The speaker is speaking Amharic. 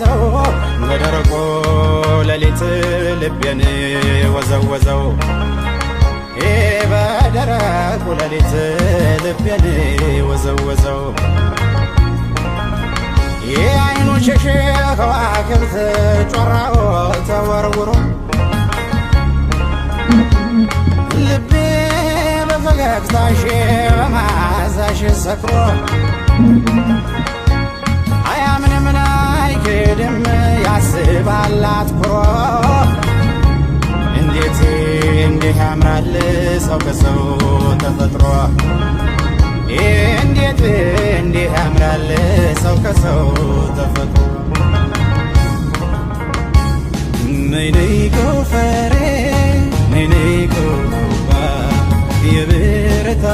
ይዘው በደረቁ ሌሊት ልቤን ወዘወዘው በደረቁ ሌሊት ልቤን ወዘወዘው የዓይኑ ሸሽ ከዋክብት ጮራው ተወርውሮ ልቤ በፈገግታሽ በመዓዛሽ ሰክሮ አያምንም አይክድም ያስባል አትኩሮ እንዴት እንዲህ ያምራል ሰው ከሰው ተፈጥሮ እንዴት እንዲህ ያምራል ሰው ከሰው ተፈጥሮ ነይ ነይ ጎፈሬ ነይ ነይ ጎባ የብረታ